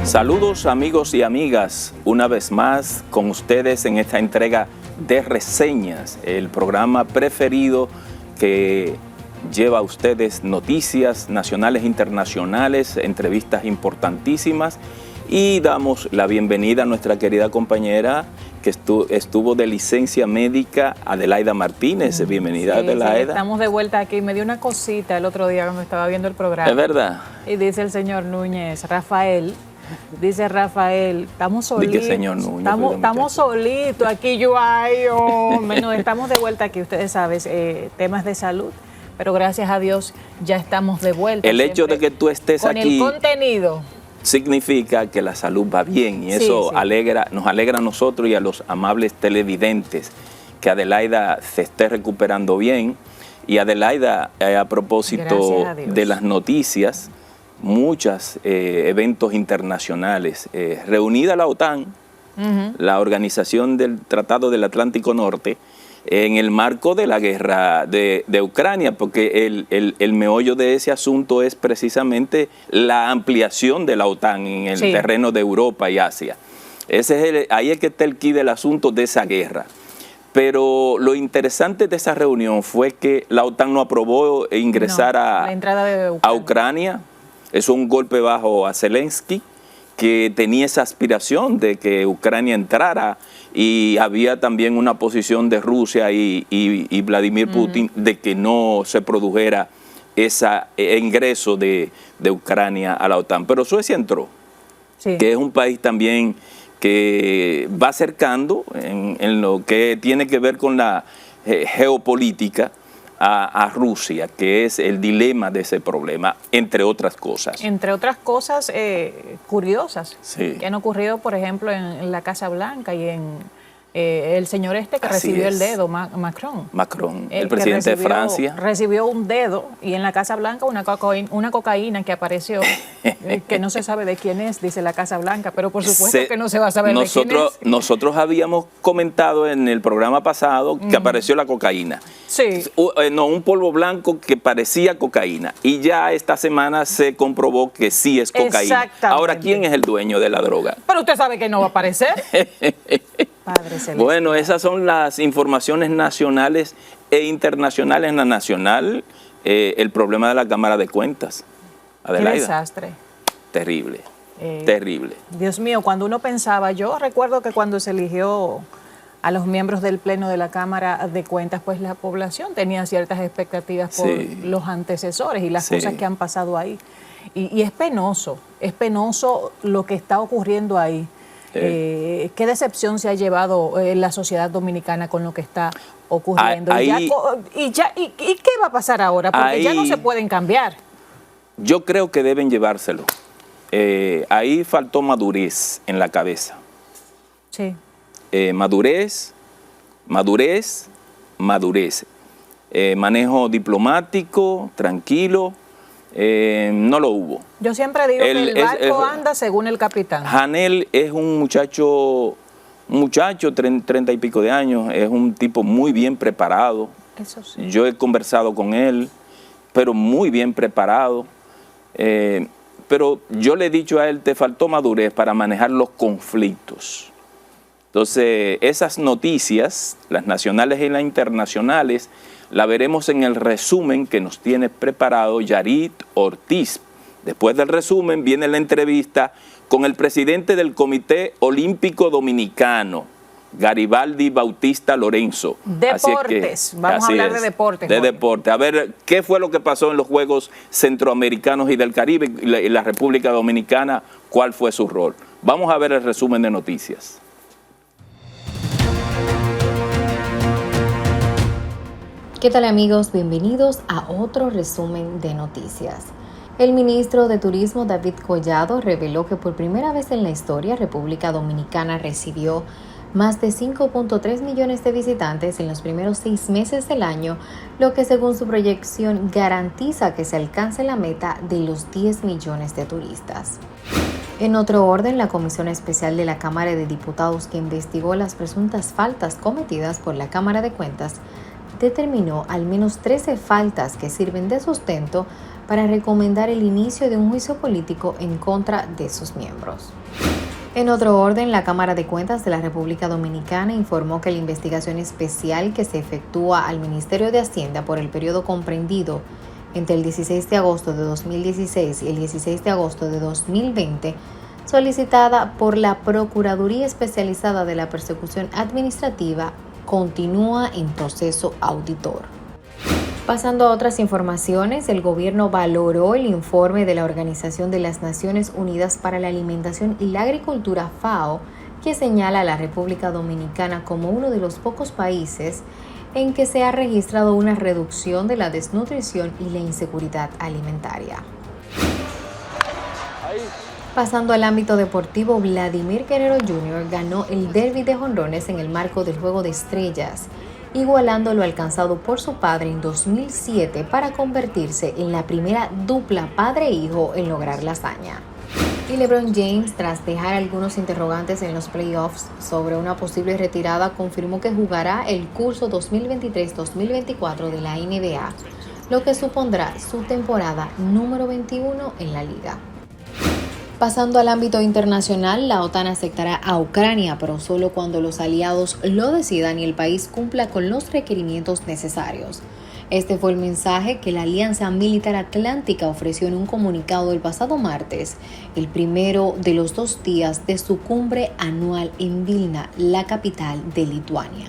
Saludos amigos y amigas, una vez más con ustedes en esta entrega de reseñas, el programa preferido que lleva a ustedes noticias nacionales e internacionales, entrevistas importantísimas, y damos la bienvenida a nuestra querida compañera que estuvo de licencia médica, Adelaida Martínez. Bienvenida, sí, Adelaida. Sí, estamos de vuelta aquí. Me dio una cosita el otro día cuando estaba viendo el programa. ¿Es verdad? Y dice el señor Núñez, Rafael, estamos solitos. ¿De qué señor Núñez? Estamos solitos aquí, bueno, estamos de vuelta aquí, ustedes saben, temas de salud, pero gracias a Dios ya estamos de vuelta. El hecho de que tú estés aquí con el contenido significa que la salud va bien, y eso sí. Nos alegra a nosotros y a los amables televidentes que Adelaida se esté recuperando bien. Y Adelaida, a propósito de las noticias, muchos eventos internacionales, reunida la OTAN, la Organización del Tratado del Atlántico Norte, en el marco de la guerra de Ucrania, porque el meollo de ese asunto es precisamente la ampliación de la OTAN en el terreno de Europa y Asia. Ahí es que está el quid del asunto de esa guerra. Pero lo interesante de esa reunión fue que la OTAN no aprobó ingresar a Ucrania. Es un golpe bajo a Zelensky, que tenía esa aspiración de que Ucrania entrara, y había también una posición de Rusia y Vladimir Putin de que no se produjera ese ingreso de Ucrania a la OTAN. Pero Suecia entró, que es un país también que va acercando en lo que tiene que ver con la geopolítica a Rusia, que es el dilema de ese problema, entre otras cosas. Entre otras cosas curiosas que han ocurrido, por ejemplo, en la Casa Blanca y en el señor que recibió el dedo, Macron. Macron, el presidente de Francia. Recibió un dedo, y en la Casa Blanca una cocaína que apareció, que no se sabe de quién es, dice la Casa Blanca, pero por supuesto que no se va a saber de quién es. Nosotros habíamos comentado en el programa pasado que apareció la cocaína. Sí. Un polvo blanco que parecía cocaína, y ya esta semana se comprobó que sí es cocaína. Ahora, ¿quién es el dueño de la droga? Pero usted sabe que no va a aparecer. Padre celestial. Bueno, esas son las informaciones nacionales e internacionales. En la nacional, el problema de la Cámara de Cuentas. Adelaida. Qué desastre. Terrible, terrible. Dios mío, cuando uno pensaba, yo recuerdo que cuando se eligió a los miembros del Pleno de la Cámara de Cuentas, pues la población tenía ciertas expectativas por los antecesores y las cosas que han pasado ahí. Y es penoso lo que está ocurriendo ahí. ¿Qué decepción se ha llevado la sociedad dominicana con lo que está ocurriendo? ¿Y qué va a pasar ahora? Porque ya no se pueden cambiar. Yo creo que deben llevárselo. Ahí faltó madurez en la cabeza. Sí. Madurez. Manejo diplomático, tranquilo. No lo hubo. Yo siempre digo que el barco anda según el capitán. Janel es un muchacho, 30 y pico de años, es un tipo muy bien preparado. Eso sí. Yo he conversado con él, pero muy bien preparado. Pero yo le he dicho a él, te faltó madurez para manejar los conflictos. Entonces, esas noticias, las nacionales y las internacionales, la veremos en el resumen que nos tiene preparado Yarit Ortiz. Después del resumen viene la entrevista con el presidente del Comité Olímpico Dominicano, Garibaldi Bautista Lorenzo. Deportes, vamos a hablar de deportes. De deporte. A ver, ¿qué fue lo que pasó en los Juegos Centroamericanos y del Caribe y la República Dominicana? ¿Cuál fue su rol? Vamos a ver el resumen de noticias. ¿Qué tal amigos? Bienvenidos a otro resumen de noticias. El ministro de Turismo David Collado reveló que por primera vez en la historia República Dominicana recibió más de 5.3 millones de visitantes en los primeros 6 meses del año, lo que según su proyección garantiza que se alcance la meta de los 10 millones de turistas. En otro orden, la Comisión Especial de la Cámara de Diputados, que investigó las presuntas faltas cometidas por la Cámara de Cuentas, determinó al menos 13 faltas que sirven de sustento para recomendar el inicio de un juicio político en contra de sus miembros. En otro orden, la Cámara de Cuentas de la República Dominicana informó que la investigación especial que se efectúa al Ministerio de Hacienda por el periodo comprendido entre el 16 de agosto de 2016 y el 16 de agosto de 2020, solicitada por la Procuraduría Especializada de la Persecución Administrativa, continúa en proceso auditor. Pasando a otras informaciones, el gobierno valoró el informe de la Organización de las Naciones Unidas para la Alimentación y la Agricultura, FAO, que señala a la República Dominicana como uno de los pocos países en que se ha registrado una reducción de la desnutrición y la inseguridad alimentaria. Pasando al ámbito deportivo, Vladimir Guerrero Jr. ganó el Derby de jonrones en el marco del Juego de Estrellas, igualando lo alcanzado por su padre en 2007 para convertirse en la primera dupla padre-hijo en lograr la hazaña. Y LeBron James, tras dejar algunos interrogantes en los playoffs sobre una posible retirada, confirmó que jugará el curso 2023-2024 de la NBA, lo que supondrá su temporada número 21 en la liga. Pasando al ámbito internacional, la OTAN aceptará a Ucrania, pero solo cuando los aliados lo decidan y el país cumpla con los requerimientos necesarios. Este fue el mensaje que la Alianza Militar Atlántica ofreció en un comunicado el pasado martes, el primero de los 2 días de su cumbre anual en Vilna, la capital de Lituania.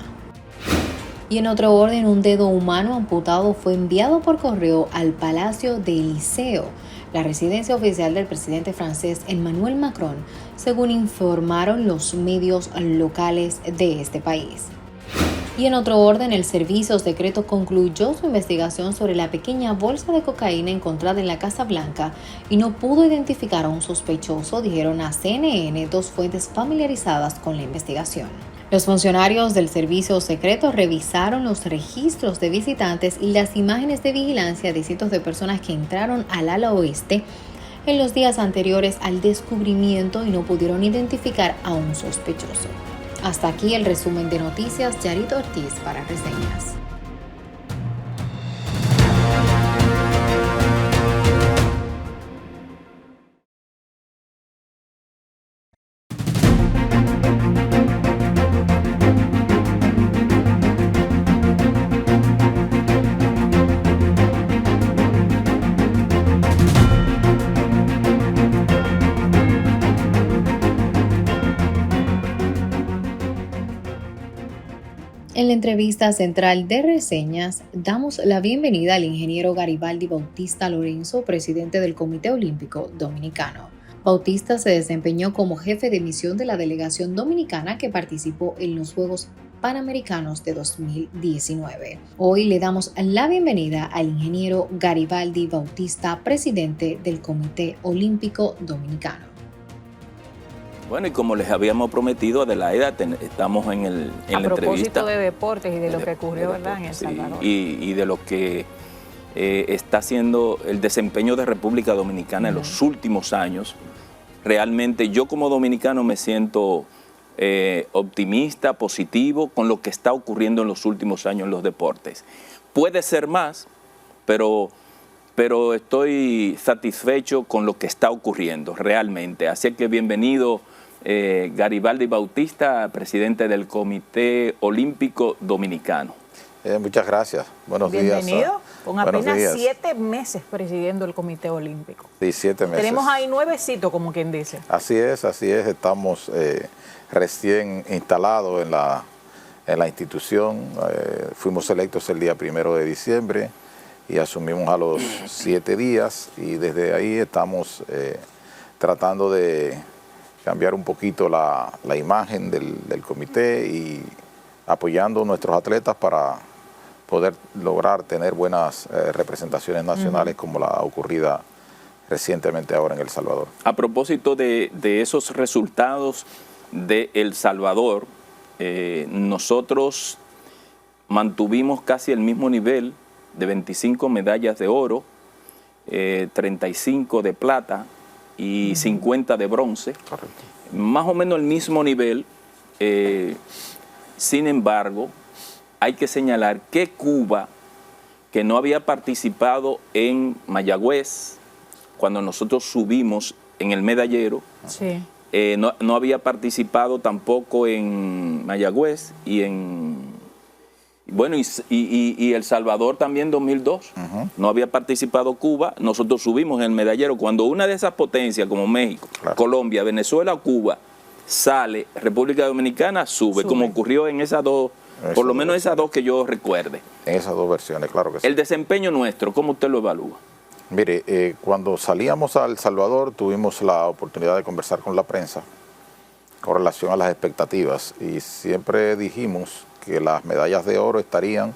Y en otro orden, un dedo humano amputado fue enviado por correo al Palacio de Eliseo, la residencia oficial del presidente francés Emmanuel Macron, según informaron los medios locales de este país. Y en otro orden, el servicio secreto concluyó su investigación sobre la pequeña bolsa de cocaína encontrada en la Casa Blanca y no pudo identificar a un sospechoso, dijeron a CNN 2 fuentes familiarizadas con la investigación. Los funcionarios del servicio secreto revisaron los registros de visitantes y las imágenes de vigilancia de cientos de personas que entraron al ala oeste en los días anteriores al descubrimiento y no pudieron identificar a un sospechoso. Hasta aquí el resumen de noticias. Yarit Ortiz para Reseñas. En la entrevista central de Reseñas, damos la bienvenida al ingeniero Garibaldi Bautista Lorenzo, presidente del Comité Olímpico Dominicano. Bautista se desempeñó como jefe de misión de la delegación dominicana que participó en los Juegos Panamericanos de 2019. Hoy le damos la bienvenida al ingeniero Garibaldi Bautista, presidente del Comité Olímpico Dominicano. Bueno, y como les habíamos prometido, Adelaida, estamos en la entrevista. A propósito de deportes y de lo que ocurrió, ¿verdad?, en El Salvador. Y de lo que está haciendo el desempeño de República Dominicana en los últimos años. Realmente yo como dominicano me siento optimista, positivo con lo que está ocurriendo en los últimos años en los deportes. Puede ser más, pero estoy satisfecho con lo que está ocurriendo realmente. Así que bienvenido Garibaldi Bautista, presidente del Comité Olímpico Dominicano. Muchas gracias. Buenos días. Bienvenido. Con apenas 7 meses presidiendo el Comité Olímpico. Sí, 7 meses. Tenemos ahí 9, como quien dice. Así es. Estamos recién instalados en la institución. Fuimos electos el día 1 de diciembre y asumimos a los 7 días y desde ahí estamos tratando de cambiar un poquito la imagen del comité y apoyando a nuestros atletas para poder lograr tener buenas representaciones nacionales como la ocurrida recientemente ahora en El Salvador. A propósito de esos resultados de El Salvador, nosotros mantuvimos casi el mismo nivel de 25 medallas de oro, 35 de plata y 50 de bronce. Correcto. Más o menos el mismo nivel. Sin embargo, hay que señalar que Cuba, que no había participado en Mayagüez, cuando nosotros subimos en el medallero. Sí. No había participado tampoco en Mayagüez y El Salvador también 2002. No había participado Cuba. Nosotros subimos en el medallero. Cuando una de esas potencias como México, claro, Colombia, Venezuela o Cuba sale, República Dominicana sube, como ocurrió en esas dos, por lo menos esas dos que yo recuerde. En esas dos versiones, claro que sí. El desempeño nuestro, ¿cómo usted lo evalúa? Mire, cuando salíamos a El Salvador tuvimos la oportunidad de conversar con la prensa con relación a las expectativas y siempre dijimos que las medallas de oro estarían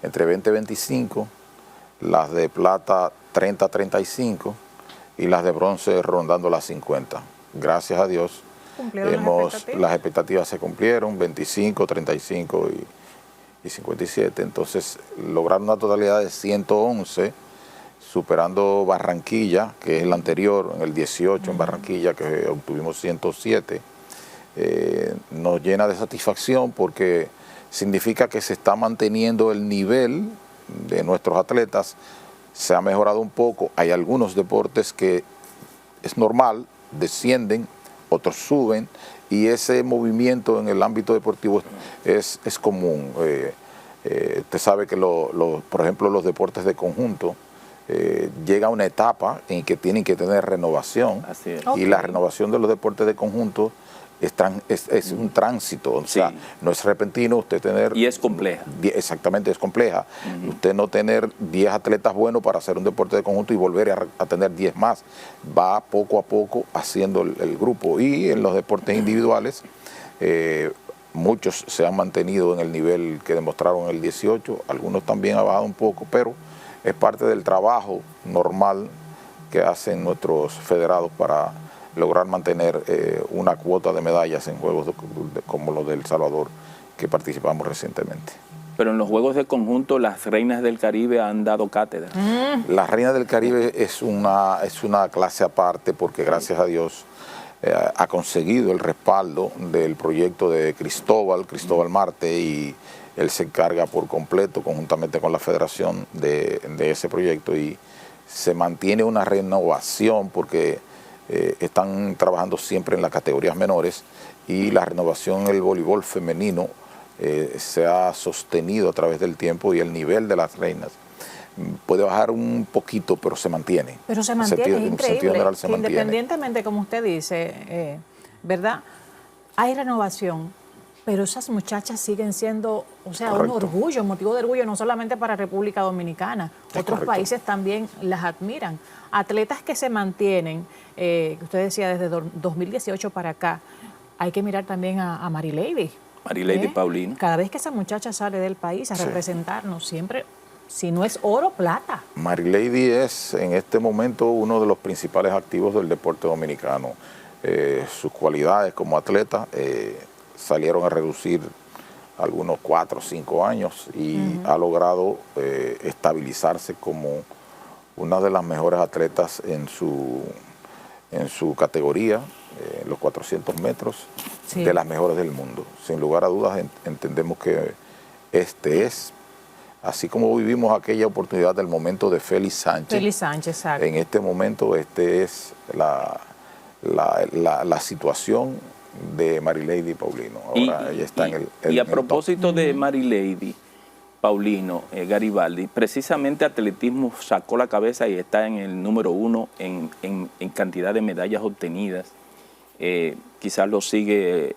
entre 20 y 25, las de plata 30 a 35 y las de bronce rondando las 50. Gracias a Dios las expectativas se cumplieron, 25, 35 y 57. Entonces lograron una totalidad de 111, superando Barranquilla, que es el anterior, en el 18 en Barranquilla, que obtuvimos 107. Nos llena de satisfacción porque significa que se está manteniendo el nivel de nuestros atletas, se ha mejorado un poco. Hay algunos deportes que es normal, descienden, otros suben, y ese movimiento en el ámbito deportivo es común. Usted sabe que, por ejemplo, los deportes de conjunto, llega una etapa en que tienen que tener renovación. Así es. Y la renovación de los deportes de conjunto es un tránsito, o sea, no es repentino usted tener... Y es compleja. Exactamente, es compleja. Usted no tener 10 atletas buenos para hacer un deporte de conjunto y volver a tener 10 más. Va poco a poco haciendo el grupo. Y en los deportes individuales, muchos se han mantenido en el nivel que demostraron en el 18, algunos también han bajado un poco, pero es parte del trabajo normal que hacen nuestros federados para lograr mantener una cuota de medallas en juegos como los de El Salvador, que participamos recientemente. Pero en los Juegos de Conjunto las reinas del Caribe han dado cátedra. Las reinas del Caribe es una clase aparte porque gracias a Dios ha conseguido el respaldo del proyecto de Cristóbal Marte, y él se encarga por completo conjuntamente con la federación de ese proyecto, y se mantiene una renovación porque están trabajando siempre en las categorías menores, y la renovación en el voleibol femenino se ha sostenido a través del tiempo, y el nivel de las reinas puede bajar un poquito, pero se mantiene. Pero se mantiene, es increíble, en general se mantiene. Independientemente, como usted dice, ¿verdad? Hay renovación, pero esas muchachas siguen siendo, o sea, correcto, un orgullo, motivo de orgullo, no solamente para República Dominicana, otros países también las admiran. Atletas que se mantienen, usted decía desde 2018 para acá, hay que mirar también a Marilady. Marilady Paulino. Cada vez que esa muchacha sale del país a representarnos, siempre, si no es oro, plata. Marilady es en este momento uno de los principales activos del deporte dominicano. Sus cualidades como atleta salieron a reducir algunos 4 o 5 años y ha logrado estabilizarse como una de las mejores atletas en su categoría, los 400 metros, de las mejores del mundo. Sin lugar a dudas entendemos que este es, así como vivimos aquella oportunidad del momento de Félix Sánchez, exacto. En este momento este es la situación de Marilady Paulino. Ahora ella está en el y a propósito de Marilady Paulino, Garibaldi, precisamente atletismo sacó la cabeza y está en el número 1 en cantidad de medallas obtenidas. Quizás lo sigue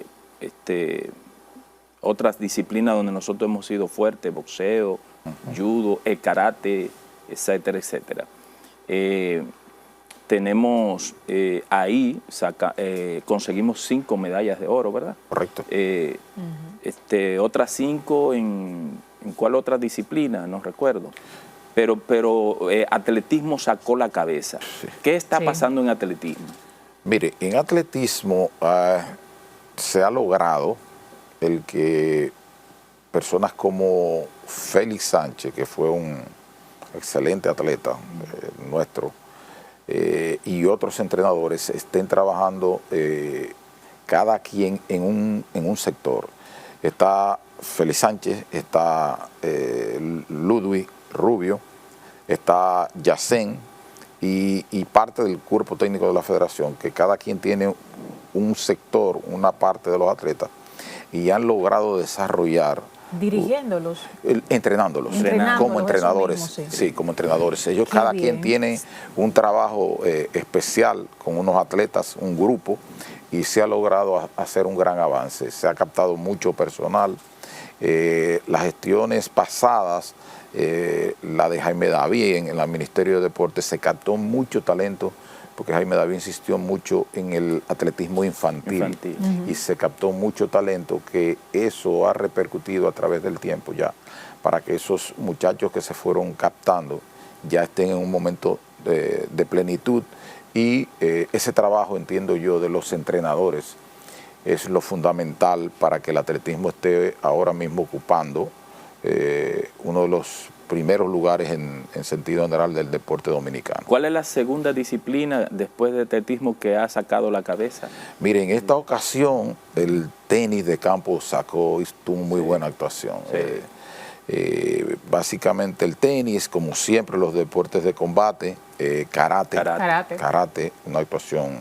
otras disciplinas donde nosotros hemos sido fuertes, boxeo, judo, karate, etcétera, etcétera. Tenemos ahí, conseguimos 5 medallas de oro, ¿verdad? Correcto. Otras 5 ¿en cuál otra disciplina? No recuerdo. Pero atletismo sacó la cabeza. Sí. ¿Qué está pasando en atletismo? Mire, en atletismo se ha logrado el que personas como Félix Sánchez, que fue un excelente atleta nuestro, y otros entrenadores estén trabajando cada quien en un sector. Está Félix Sánchez, está Ludwig Rubio, está Yacén y parte del cuerpo técnico de la federación, que cada quien tiene un sector, una parte de los atletas, y han logrado desarrollar. Dirigiéndolos. Entrenándolos como entrenadores. Mismo, sí. Sí, como entrenadores. Ellos cada quien tiene un trabajo especial con unos atletas, un grupo, y se ha logrado hacer un gran avance. Se ha captado mucho personal. Las gestiones pasadas, la de Jaime David en el Ministerio de Deportes, se captó mucho talento, porque Jaime David insistió mucho en el atletismo infantil. Y se captó mucho talento, que eso ha repercutido a través del tiempo ya, para que esos muchachos que se fueron captando ya estén en un momento de plenitud, y ese trabajo, entiendo yo, de los entrenadores es lo fundamental para que el atletismo esté ahora mismo ocupando uno de los primeros lugares en sentido general del deporte dominicano. ¿Cuál es la segunda disciplina después del atletismo que ha sacado la cabeza? Miren, en esta ocasión el tenis de campo tuvo muy buena actuación. Básicamente el tenis, como siempre los deportes de combate, karate, una actuación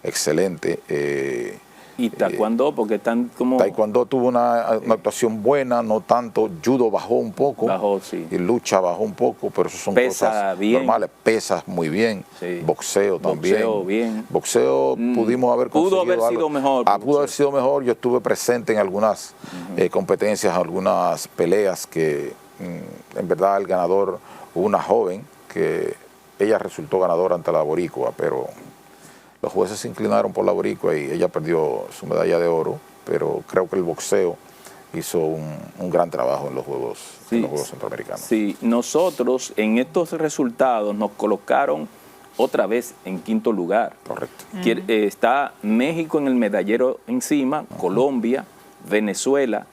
excelente. Y taekwondo, porque están como... Taekwondo tuvo una actuación buena, no tanto. Judo bajó un poco. Bajó, sí. Y lucha bajó un poco, pero eso son cosas normales. Pesas muy bien. Sí. Boxeo también. Boxeo bien. Boxeo pudimos haber conseguido Pudo haber sido mejor. Pudo haber sido mejor. Yo estuve presente en algunas competencias, algunas peleas que en verdad el ganador, una joven que ella resultó ganadora ante la boricua, pero los jueces se inclinaron por la boricua y ella perdió su medalla de oro, pero creo que el boxeo hizo un gran trabajo en los Juegos Centroamericanos. Sí, nosotros en estos resultados nos colocaron otra vez en quinto lugar. Correcto. Está México en el medallero encima, Colombia, Venezuela,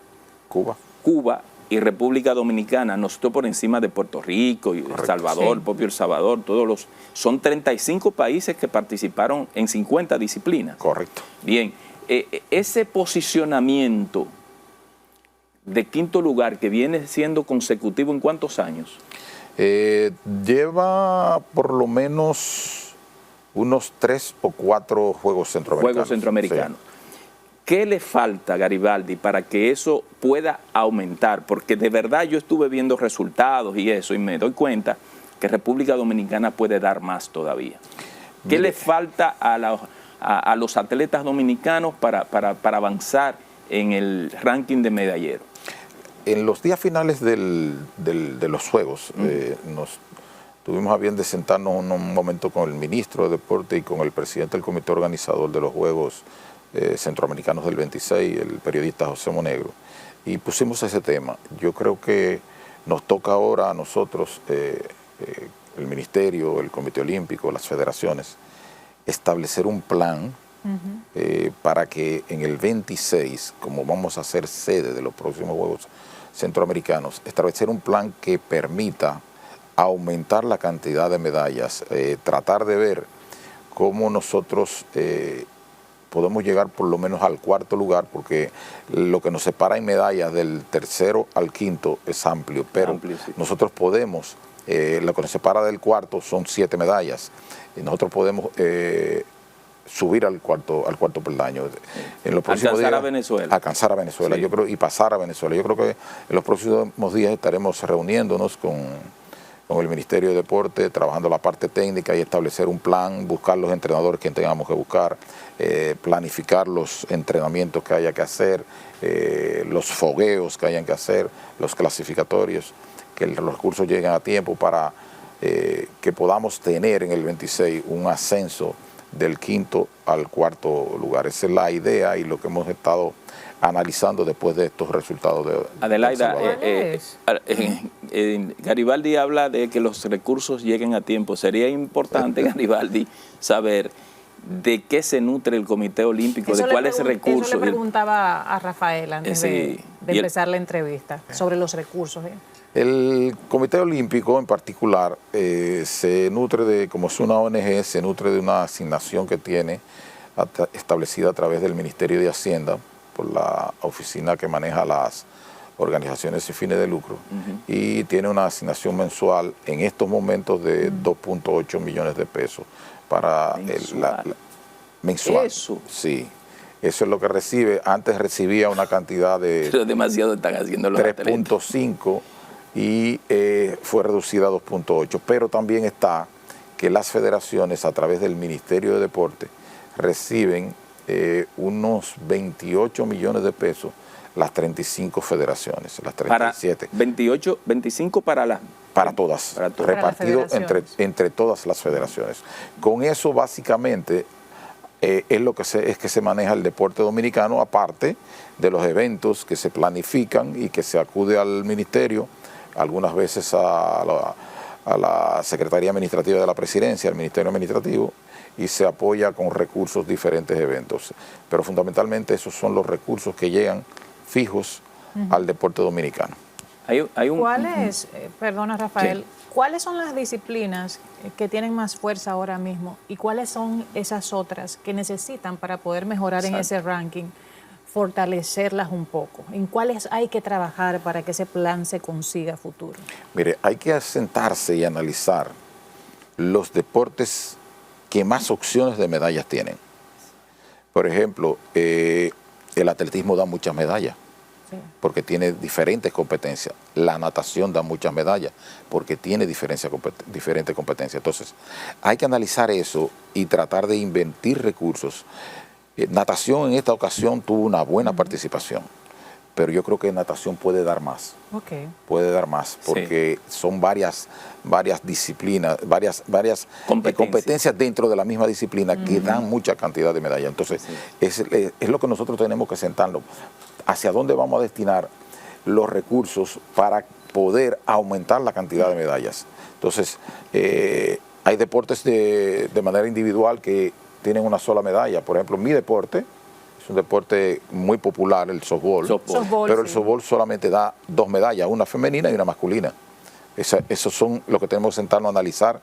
Cuba y República Dominicana. Nosotros por encima de Puerto Rico y El Salvador, el propio El Salvador, son 35 países que participaron en 50 disciplinas. Correcto. Bien, ese posicionamiento de quinto lugar que viene siendo consecutivo, ¿en cuántos años? Lleva por lo menos unos 3 o 4 Juegos Centroamericanos. Sí. ¿Qué le falta, Garibaldi, para que eso pueda aumentar? Porque de verdad yo estuve viendo resultados y eso, y me doy cuenta que República Dominicana puede dar más todavía. ¿Qué le falta a los atletas dominicanos para avanzar en el ranking de medallero? En los días finales de los Juegos, nos tuvimos a bien de sentarnos un momento con el ministro de Deporte y con el presidente del comité organizador de los Juegos Centroamericanos del 26, el periodista José Monegro, y pusimos ese tema. Yo creo que nos toca ahora a nosotros, el ministerio, el comité olímpico, las federaciones, establecer un plan para que en el 26, como vamos a ser sede de los próximos Juegos Centroamericanos, establecer un plan que permita aumentar la cantidad de medallas, tratar de ver cómo nosotros podemos llegar por lo menos al cuarto lugar, porque lo que nos separa en medallas del tercero al quinto es amplio, pero nosotros podemos, lo que nos separa del cuarto son 7 medallas, y nosotros podemos subir al cuarto peldaño. En los próximos días, alcanzar a Venezuela, sí. Yo creo, y pasar a Venezuela. Yo creo que en los próximos días estaremos reuniéndonos con el Ministerio de Deporte, trabajando la parte técnica y establecer un plan, buscar los entrenadores que tengamos que buscar, planificar los entrenamientos que haya que hacer, los fogueos que hayan que hacer, los clasificatorios, que los recursos lleguen a tiempo para que podamos tener en el 26 un ascenso del quinto al cuarto lugar. Esa es la idea y lo que hemos estado analizando después de estos resultados de Adelaida, Garibaldi habla de que los recursos lleguen a tiempo. Sería importante, Garibaldi, saber de qué se nutre el Comité Olímpico, de cuáles recursos. Eso le preguntaba a Rafael antes de empezar la entrevista, sobre los recursos. El Comité Olímpico en particular se nutre de, como es una ONG, se nutre de una asignación que tiene establecida a través del Ministerio de Hacienda, por la oficina que maneja las organizaciones sin fines de lucro, y tiene una asignación mensual en estos momentos de 2.8 millones de pesos para mensual. Eso. Sí. Eso es lo que recibe. Antes recibía una cantidad de pero demasiado están haciendo los 3.5 y fue reducida a 2.8. Pero también está que las federaciones a través del Ministerio de Deporte reciben unos 28 millones de pesos las 35 federaciones, las 37. Para 25 para todas, repartido entre todas las federaciones. Con eso básicamente es que se maneja el deporte dominicano, aparte de los eventos que se planifican y que se acude al ministerio, algunas veces a la Secretaría Administrativa de la Presidencia, al Ministerio Administrativo, y se apoya con recursos diferentes eventos. Pero fundamentalmente esos son los recursos que llegan fijos al deporte dominicano. ¿Cuáles, perdona Rafael, sí, cuáles son las disciplinas que tienen más fuerza ahora mismo y cuáles son esas otras que necesitan para poder mejorar en ese ranking, fortalecerlas un poco? ¿En cuáles hay que trabajar para que ese plan se consiga a futuro? Mire, hay que sentarse y analizar los deportes que más opciones de medallas tienen. Por ejemplo, el atletismo da muchas medallas, porque tiene diferentes competencias. La natación da muchas medallas porque tiene diferentes competencias. Entonces, hay que analizar eso y tratar de invertir recursos. Natación en esta ocasión tuvo una buena participación, pero yo creo que natación puede dar más. Puede dar más porque son varias disciplinas, varias competencias dentro de la misma disciplina que dan mucha cantidad de medallas. Entonces, es lo que nosotros tenemos que sentarnos. ¿Hacia dónde vamos a destinar los recursos para poder aumentar la cantidad de medallas? Entonces, hay deportes de manera individual que tienen una sola medalla. Por ejemplo, mi deporte es un deporte muy popular, el softball, pero el softball solamente da 2 medallas, una femenina y una masculina. Esos son lo que tenemos que sentarnos a analizar,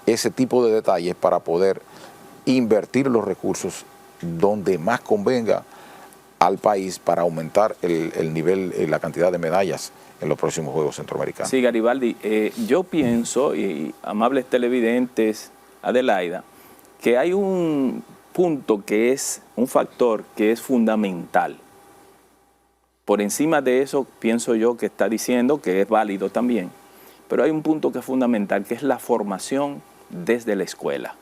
ese tipo de detalles para poder invertir los recursos donde más convenga al país para aumentar el nivel y la cantidad de medallas en los próximos Juegos Centroamericanos. Sí, Garibaldi, yo pienso, y amables televidentes, Adelaida, que hay un punto que es un factor que es fundamental. Por encima de eso, pienso yo que está diciendo que es válido también, pero hay un punto que es fundamental, que es la formación desde la escuela.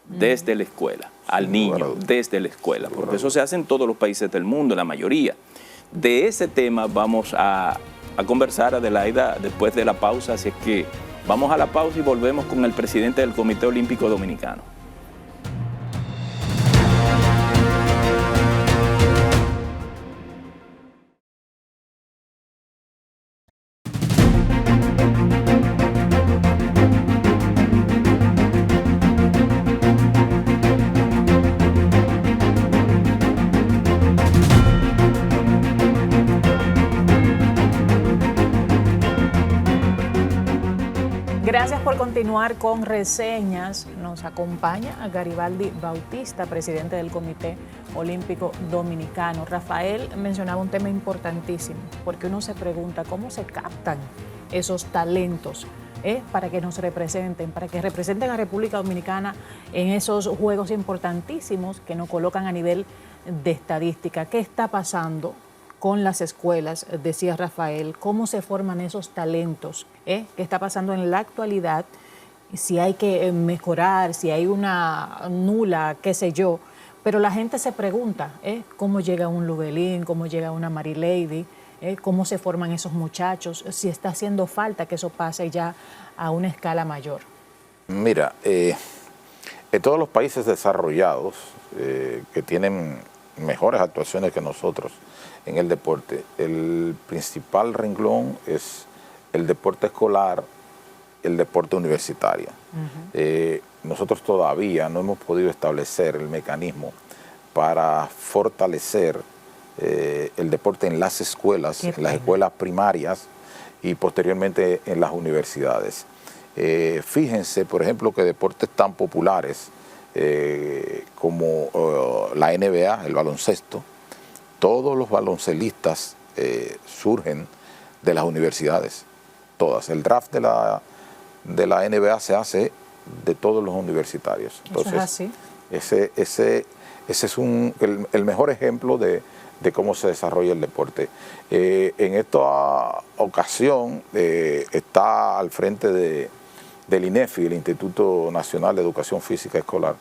Desde la escuela, al niño, desde la escuela, porque eso se hace en todos los países del mundo, la mayoría. De ese tema vamos a conversar, Adelaida, después de la pausa, así es que vamos a la pausa y volvemos con el presidente del Comité Olímpico Dominicano. Gracias por continuar con Reseñas. Nos acompaña a Garibaldi Bautista, presidente del Comité Olímpico Dominicano. Rafael mencionaba un tema importantísimo, porque uno se pregunta cómo se captan esos talentos para que nos representen, para que representen a República Dominicana en esos juegos importantísimos que nos colocan a nivel de estadística. ¿Qué está pasando con las escuelas? Decía Rafael, cómo se forman esos talentos, qué está pasando en la actualidad, si hay que mejorar, si hay una nula, qué sé yo, pero la gente se pregunta, cómo llega un Lubelín, cómo llega una Marilady, cómo se forman esos muchachos, si está haciendo falta que eso pase ya a una escala mayor. Mira, en todos los países desarrollados que tienen mejores actuaciones que nosotros en el deporte, el principal renglón es el deporte escolar, el deporte universitario. Nosotros todavía no hemos podido establecer el mecanismo para fortalecer el deporte en las escuelas, en las escuelas primarias y posteriormente en las universidades. Fíjense, por ejemplo, que deportes tan populares como la NBA, el baloncesto, todos los baloncelistas surgen de las universidades, todas. El draft de la NBA se hace de todos los universitarios. Entonces, eso es así. Ese es el mejor ejemplo de cómo se desarrolla el deporte. En esta ocasión está al frente del INEFI, el Instituto Nacional de Educación Física Escolar,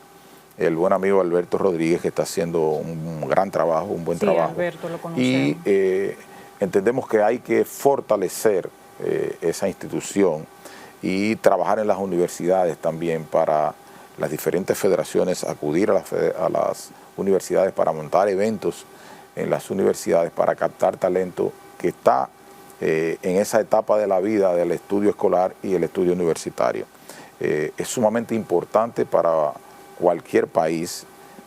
el buen amigo Alberto Rodríguez, que está haciendo un gran trabajo, un buen trabajo. Alberto, lo conocemos. Y entendemos que hay que fortalecer esa institución y trabajar en las universidades también para las diferentes federaciones, acudir a las universidades para montar eventos en las universidades para captar talento que está en esa etapa de la vida del estudio escolar y el estudio universitario. Es sumamente importante para cualquier país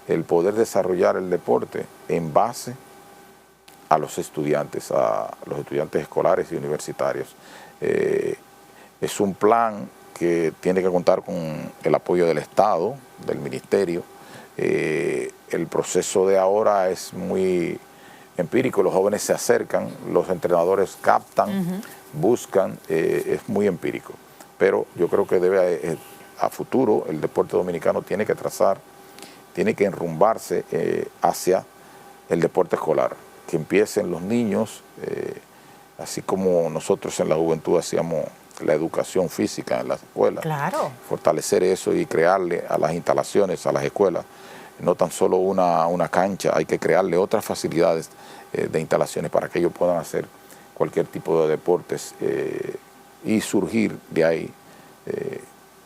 el poder desarrollar el deporte en base a los estudiantes escolares y universitarios. Es un plan que tiene que contar con el apoyo del Estado, del Ministerio. El proceso de ahora es muy empírico, los jóvenes se acercan, los entrenadores captan, buscan, es muy empírico. Pero yo creo que a futuro el deporte dominicano tiene que trazar, tiene que enrumbarse hacia el deporte escolar, que empiecen los niños, así como nosotros en la juventud hacíamos la educación física en las escuelas. Claro. Fortalecer eso y crearle a las instalaciones, a las escuelas, no tan solo una cancha, hay que crearle otras facilidades de instalaciones para que ellos puedan hacer cualquier tipo de deportes y surgir de ahí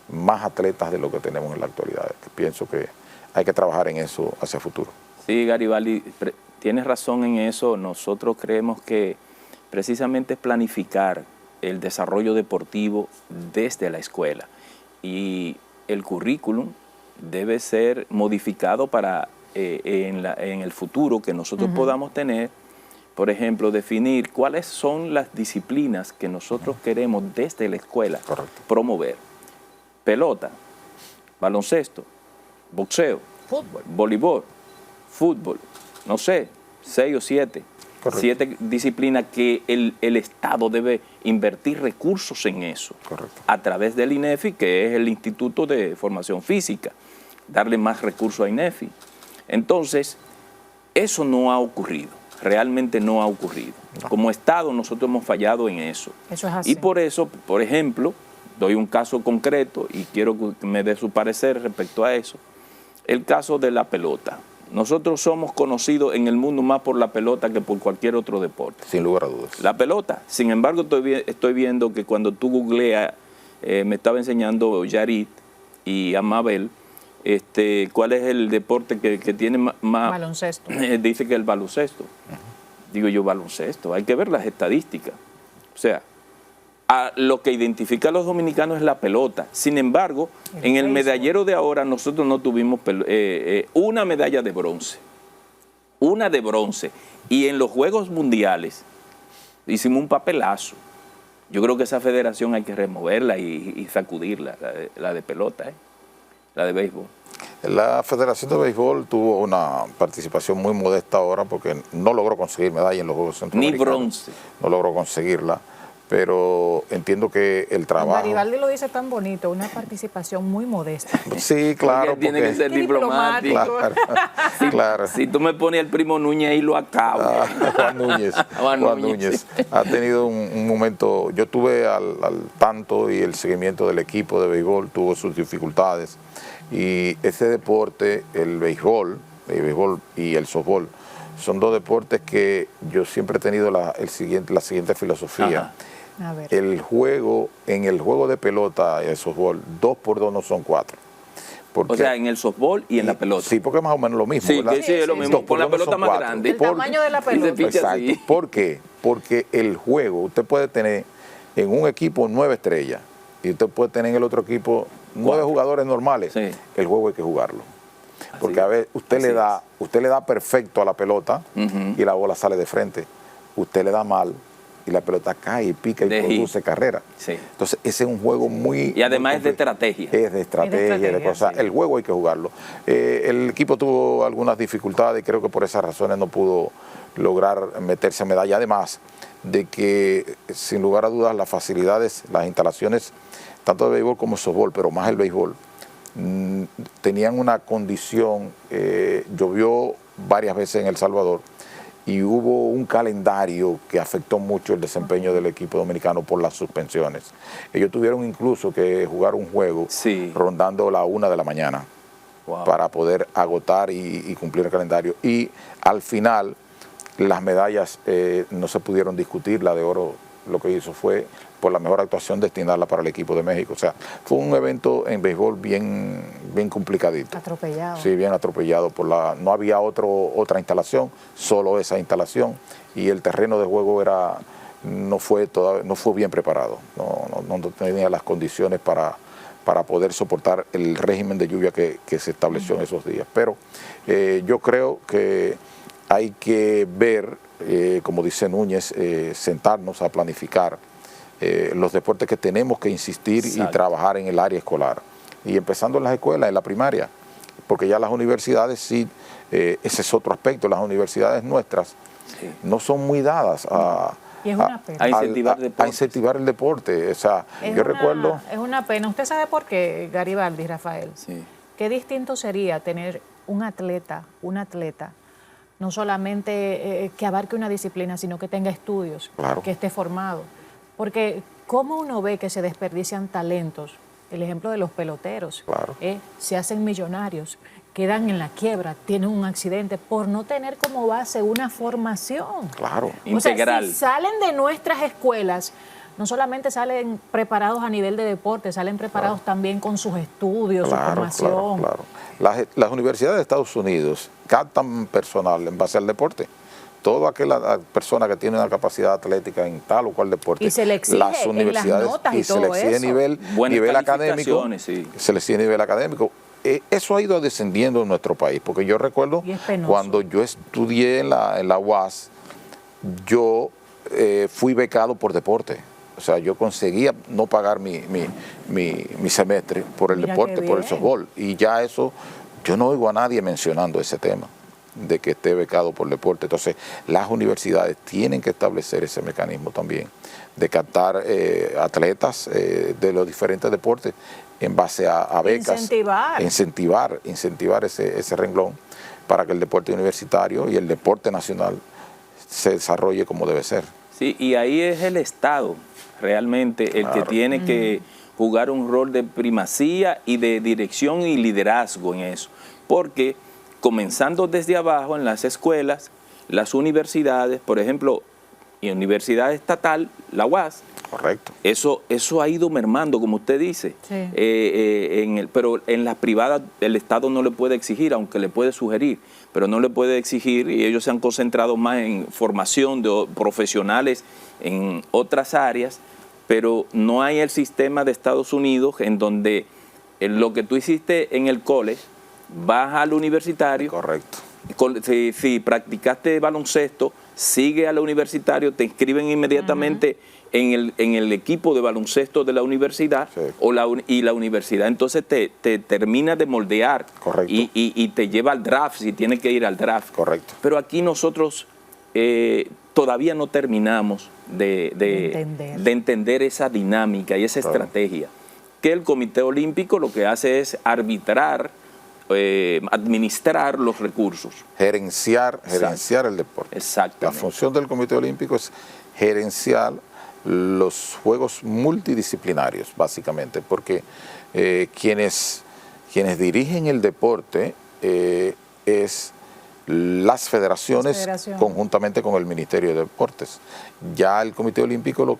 más atletas de lo que tenemos en la actualidad. Pienso que hay que trabajar en eso hacia el futuro. Sí, Garibaldi, tienes razón en eso. Nosotros creemos que precisamente es planificar el desarrollo deportivo desde la escuela y el currículum debe ser modificado para en el futuro que nosotros podamos tener, por ejemplo, definir cuáles son las disciplinas que nosotros queremos desde la escuela promover. Pelota, baloncesto, boxeo, fútbol, voleibol, fútbol, no sé, 6 o 7. Correcto. 7 disciplinas que el Estado debe invertir recursos en eso. Correcto. A través del INEFI, que es el Instituto de Formación Física, darle más recursos a INEFI. Entonces, eso no ha ocurrido, realmente no ha ocurrido. No. Como Estado nosotros hemos fallado en eso. Eso es así. Y por eso, por ejemplo, doy un caso concreto y quiero que me dé su parecer respecto a eso. El caso de la pelota. Nosotros somos conocidos en el mundo más por la pelota que por cualquier otro deporte. Sin lugar a dudas. La pelota. Sin embargo, estoy viendo que cuando tú googleas, me estaba enseñando Yarit y Amabel, cuál es el deporte que tiene más... Baloncesto. Dice que el baloncesto. Digo yo, baloncesto. Hay que ver las estadísticas. O sea, lo que identifica a los dominicanos es la pelota. Sin embargo, en el medallero de ahora nosotros no tuvimos una medalla de bronce. Una de bronce. Y en los Juegos Mundiales hicimos un papelazo. Yo creo que esa federación hay que removerla y sacudirla, la de pelota, la de béisbol. La Federación de Béisbol tuvo una participación muy modesta ahora porque no logró conseguir medalla en los Juegos Centroamericanos. Ni bronce. No logró conseguirla. Pero entiendo que el trabajo... Garibaldi lo dice tan bonito, una participación muy modesta. Sí, claro. Porque tiene que ser diplomático. Claro. Si tú me pones al primo Núñez ahí lo acabo. Juan Núñez. Juan Núñez ha tenido un momento... Yo tuve al tanto y el seguimiento del equipo de béisbol, tuvo sus dificultades. Y ese deporte, el béisbol y el softball, son dos deportes que yo siempre he tenido la siguiente filosofía. A ver. En el juego de pelota y el softball, 2 por 2 no son 4. O sea, en el softball y en la pelota. Sí, porque es más o menos lo mismo. Sí, ¿verdad? sí, es lo mismo. Con la pelota más grande. El tamaño de la pelota. Exacto. ¿Por qué? Porque el juego, usted puede tener en un equipo 9 estrellas y usted puede tener en el otro equipo 9 jugadores normales. Sí. El juego hay que jugarlo. Porque a veces usted le da perfecto a la pelota y la bola sale de frente. Usted le da mal y la pelota cae y pica y produce carrera. Sí. Entonces ese es un juego muy... Y además muy es de estrategia. Es de estrategia, de cosas. Sí. El juego hay que jugarlo. El equipo tuvo algunas dificultades y creo que por esas razones no pudo lograr meterse a medalla. Además de que, sin lugar a dudas, las facilidades, las instalaciones, tanto de béisbol como softball, pero más el béisbol, tenían una condición, llovió varias veces en El Salvador, y hubo un calendario que afectó mucho el desempeño del equipo dominicano por las suspensiones. Ellos tuvieron incluso que jugar un juego rondando la 1 de la mañana para poder agotar y cumplir el calendario. Y al final las medallas no se pudieron discutir. La de oro lo que hizo fue, por la mejor actuación, destinarla para el equipo de México. O sea, fue un evento en béisbol bien complicadito. Atropellado. Sí, bien atropellado. No había otra instalación, solo esa instalación. Y el terreno de juego no fue bien preparado. No tenía las condiciones para poder soportar el régimen de lluvia que se estableció en esos días. Pero yo creo que hay que ver, como dice Núñez, sentarnos a planificar los deportes que tenemos que insistir y trabajar en el área escolar. Y empezando en las escuelas, en la primaria, porque ya las universidades sí, ese es otro aspecto, las universidades nuestras no son muy dadas a incentivar el deporte. O sea, recuerdo... Es una pena. ¿Usted sabe por qué, Garibaldi, Rafael? Sí. Qué distinto sería tener un atleta, no solamente que abarque una disciplina, sino que tenga estudios, que esté formado. Porque cómo uno ve que se desperdician talentos, el ejemplo de los peloteros, se hacen millonarios, quedan en la quiebra, tienen un accidente por no tener como base una formación. Integral. O sea, si salen de nuestras escuelas, no solamente salen preparados a nivel de deporte, salen preparados también con sus estudios, su formación. Las universidades de Estados Unidos captan personal en base al deporte. Toda aquella persona que tiene una capacidad atlética en tal o cual deporte, y se le exige las universidades, en las notas y se le exige nivel académico, se le exige nivel académico. Eso ha ido descendiendo en nuestro país, porque yo recuerdo cuando yo estudié en la UAS, yo fui becado por deporte. O sea, yo conseguía no pagar mi semestre por el deporte, por el softball. Y ya eso, yo no oigo a nadie mencionando ese tema, de que esté becado por deporte. Entonces, las universidades tienen que establecer ese mecanismo también, de captar atletas de los diferentes deportes en base a becas. Incentivar ese renglón para que el deporte universitario y el deporte nacional se desarrolle como debe ser. Sí, y ahí es el Estado realmente el que tiene que jugar un rol de primacía y de dirección y liderazgo en eso, porque comenzando desde abajo en las escuelas, las universidades, por ejemplo, y universidad estatal, la UAS, correcto. Eso ha ido mermando, como usted dice, pero en las privadas el Estado no le puede exigir, aunque le puede sugerir, pero no le puede exigir, y ellos se han concentrado más en formación de profesionales en otras áreas, pero no hay el sistema de Estados Unidos en donde lo que tú hiciste en el college, vas al universitario. Correcto. Si practicaste baloncesto, sigue al universitario, te inscriben inmediatamente en el equipo de baloncesto de la universidad y la universidad entonces te termina de moldear. Correcto. Y te lleva al draft si tienes que ir al draft. Correcto. Pero aquí nosotros todavía no terminamos de entender esa dinámica y esa estrategia, que el Comité Olímpico lo que hace es arbitrar, administrar los recursos. Gerenciar el deporte. Exactamente. La función del Comité Olímpico es gerenciar los juegos multidisciplinarios, básicamente, porque quienes dirigen el deporte es las federaciones conjuntamente con el Ministerio de Deportes. Ya el Comité Olímpico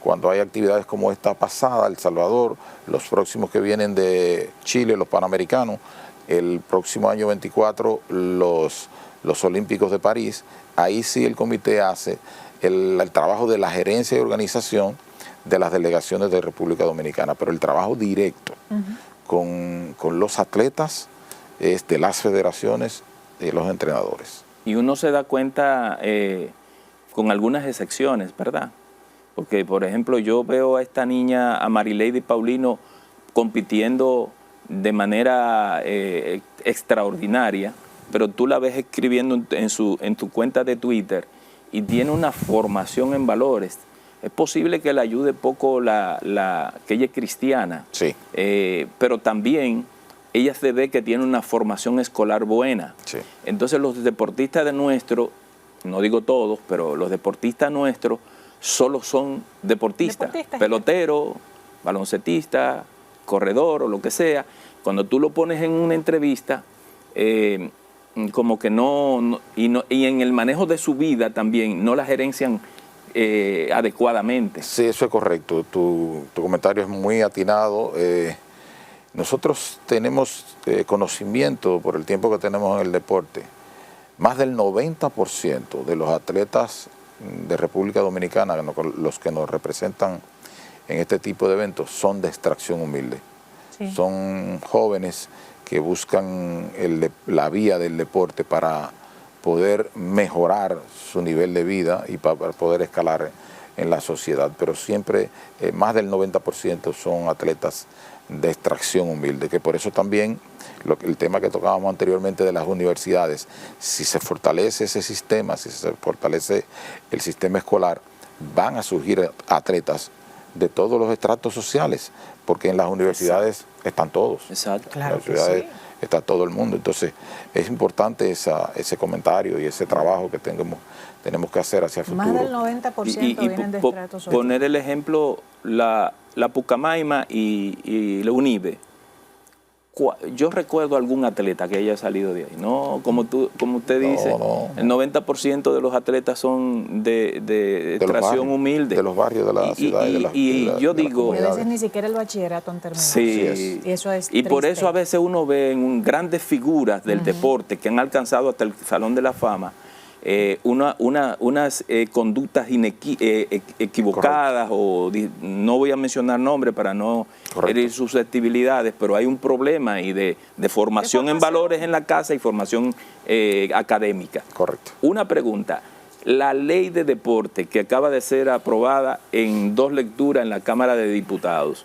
cuando hay actividades como esta pasada, El Salvador, los próximos que vienen de Chile, los Panamericanos, el próximo año 24 los Olímpicos de París, ahí sí el comité hace el trabajo de la gerencia y organización de las delegaciones de República Dominicana, pero el trabajo directo con los atletas es de las federaciones y los entrenadores. Y uno se da cuenta con algunas excepciones, ¿verdad? Porque, por ejemplo, yo veo a esta niña, a Marileidy Paulino, compitiendo de manera extraordinaria, pero tú la ves escribiendo en tu cuenta de Twitter y tiene una formación en valores. Es posible que le ayude poco que ella es cristiana, sí. Pero también ella se ve que tiene una formación escolar buena. Sí. Entonces los deportistas de nuestro, no digo todos, pero los deportistas nuestros solo son deportistas. Pelotero, baloncetista, corredor o lo que sea. Cuando tú lo pones en una entrevista, como que y en el manejo de su vida también no la gerencian adecuadamente. Sí, eso es correcto. Tu comentario es muy atinado. Nosotros tenemos conocimiento por el tiempo que tenemos en el deporte. Más del 90% de los atletas de República Dominicana, los que nos representan en este tipo de eventos, son de extracción humilde. Sí. Son jóvenes que buscan la vía del deporte para poder mejorar su nivel de vida y para poder escalar en la sociedad. Pero siempre más del 90% son atletas de extracción humilde, que por eso también el tema que tocábamos anteriormente de las universidades, si se fortalece ese sistema, si se fortalece el sistema escolar, van a surgir atletas de todos los estratos sociales, porque en las universidades están todos. Exacto. Claro, en las universidades está todo el mundo. Entonces es importante ese comentario y ese trabajo que tenemos que hacer hacia el futuro. Más del 90% vienen de estratos sociales. Poner el ejemplo, la Pucamaima y la UNIBE. Yo recuerdo algún atleta que haya salido de ahí. No, como usted dice, el 90% de los atletas son de extracción humilde. De los barrios de la ciudad y yo digo... Y a veces ni siquiera el bachillerato han terminado. Sí, y eso es y por eso a veces uno ve en grandes figuras del deporte que han alcanzado hasta el Salón de la Fama, unas conductas equivocadas. Correcto. O no voy a mencionar nombres para no herir susceptibilidades, pero hay un problema ahí de formación en valores en la casa y formación académica. Correcto. Una pregunta, la ley de deporte que acaba de ser aprobada en 2 lecturas en la Cámara de Diputados,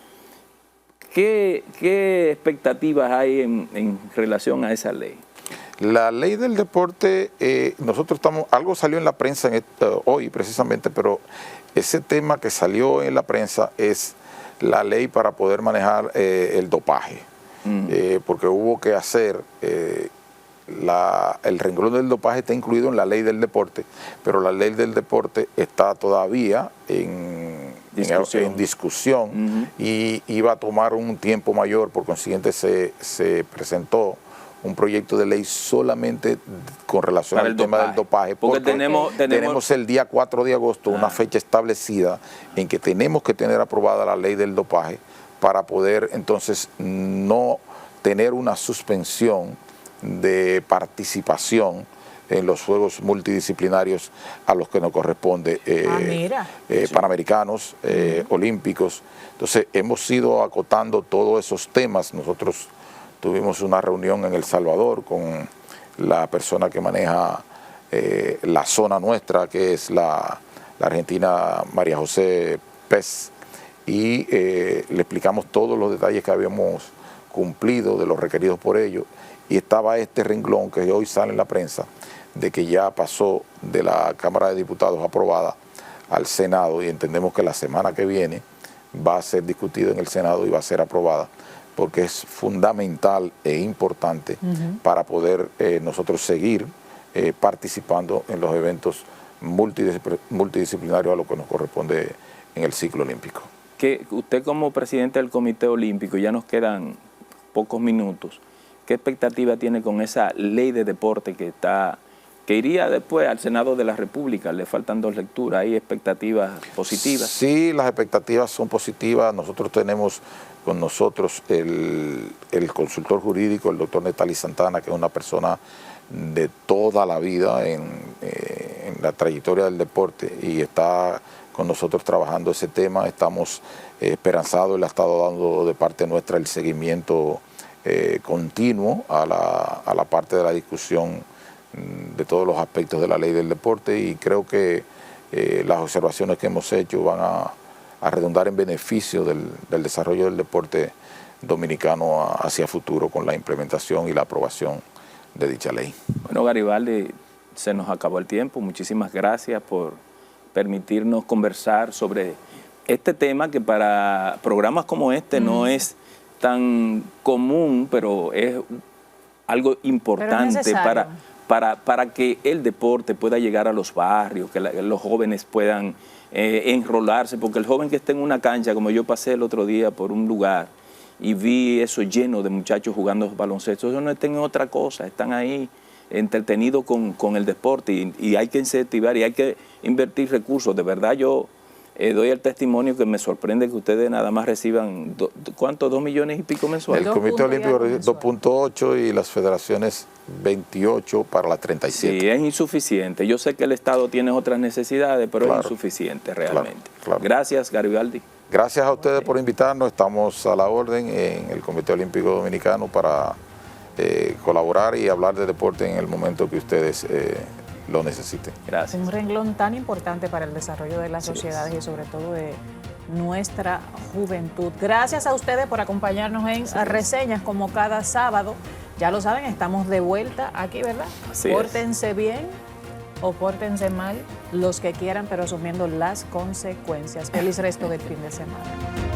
¿qué expectativas hay en relación a esa ley? La ley del deporte, nosotros algo salió en la prensa hoy precisamente, pero ese tema que salió en la prensa es la ley para poder manejar el dopaje, porque hubo que hacer, el renglón del dopaje está incluido en la ley del deporte, pero la ley del deporte está todavía en discusión y iba a tomar un tiempo mayor, por consiguiente se presentó un proyecto de ley solamente con relación al tema del dopaje, porque tenemos el día 4 de agosto una fecha establecida en que tenemos que tener aprobada la ley del dopaje para poder entonces no tener una suspensión de participación en los Juegos Multidisciplinarios a los que nos corresponde, panamericanos, olímpicos. Entonces hemos ido acotando todos esos temas. Nosotros tuvimos una reunión en El Salvador con la persona que maneja la zona nuestra, que es la argentina María José Pez, y le explicamos todos los detalles que habíamos cumplido de los requeridos por ellos, y estaba este renglón que hoy sale en la prensa, de que ya pasó de la Cámara de Diputados aprobada al Senado, y entendemos que la semana que viene va a ser discutido en el Senado y va a ser aprobada, porque es fundamental e importante para poder nosotros seguir participando en los eventos multidisciplinarios a lo que nos corresponde en el ciclo olímpico. Que usted como presidente del Comité Olímpico, ya nos quedan pocos minutos, ¿qué expectativa tiene con esa ley de deporte que iría después al Senado de la República? Le faltan 2 lecturas, ¿hay expectativas positivas? Sí, las expectativas son positivas. Nosotros tenemos con nosotros el consultor jurídico, el doctor Netali Santana, que es una persona de toda la vida en la trayectoria del deporte, y está con nosotros trabajando ese tema. Estamos esperanzados, él ha estado dando de parte nuestra el seguimiento continuo a la parte de la discusión de todos los aspectos de la ley del deporte, y creo que las observaciones que hemos hecho van a redundar en beneficio del desarrollo del deporte dominicano hacia futuro con la implementación y la aprobación de dicha ley. Bueno, Garibaldi, se nos acabó el tiempo. Muchísimas gracias por permitirnos conversar sobre este tema que para programas como este no es tan común, pero es algo importante para que el deporte pueda llegar a los barrios, que los jóvenes puedan enrolarse, porque el joven que está en una cancha, como yo pasé el otro día por un lugar y vi eso lleno de muchachos jugando baloncesto, ellos no están en otra cosa, están ahí entretenidos con el deporte y hay que incentivar y hay que invertir recursos. De verdad yo doy el testimonio que me sorprende que ustedes nada más reciban, ¿cuánto? 2 millones y pico mensuales. El Comité Olímpico 2.8 y las federaciones 28 para las 37. Sí, es insuficiente. Yo sé que el Estado tiene otras necesidades, pero es insuficiente realmente. Claro. Gracias, Garibaldi. Gracias a ustedes por invitarnos. Estamos a la orden en el Comité Olímpico Dominicano para colaborar y hablar de deporte en el momento que ustedes lo necesiten. Gracias. Un renglón tan importante para el desarrollo de las sociedades y sobre todo de nuestra juventud. Gracias a ustedes por acompañarnos en reseñas como cada sábado. Ya lo saben, estamos de vuelta aquí, ¿verdad? Pórtense bien o pórtense mal, los que quieran, pero asumiendo las consecuencias. Feliz resto del fin de semana.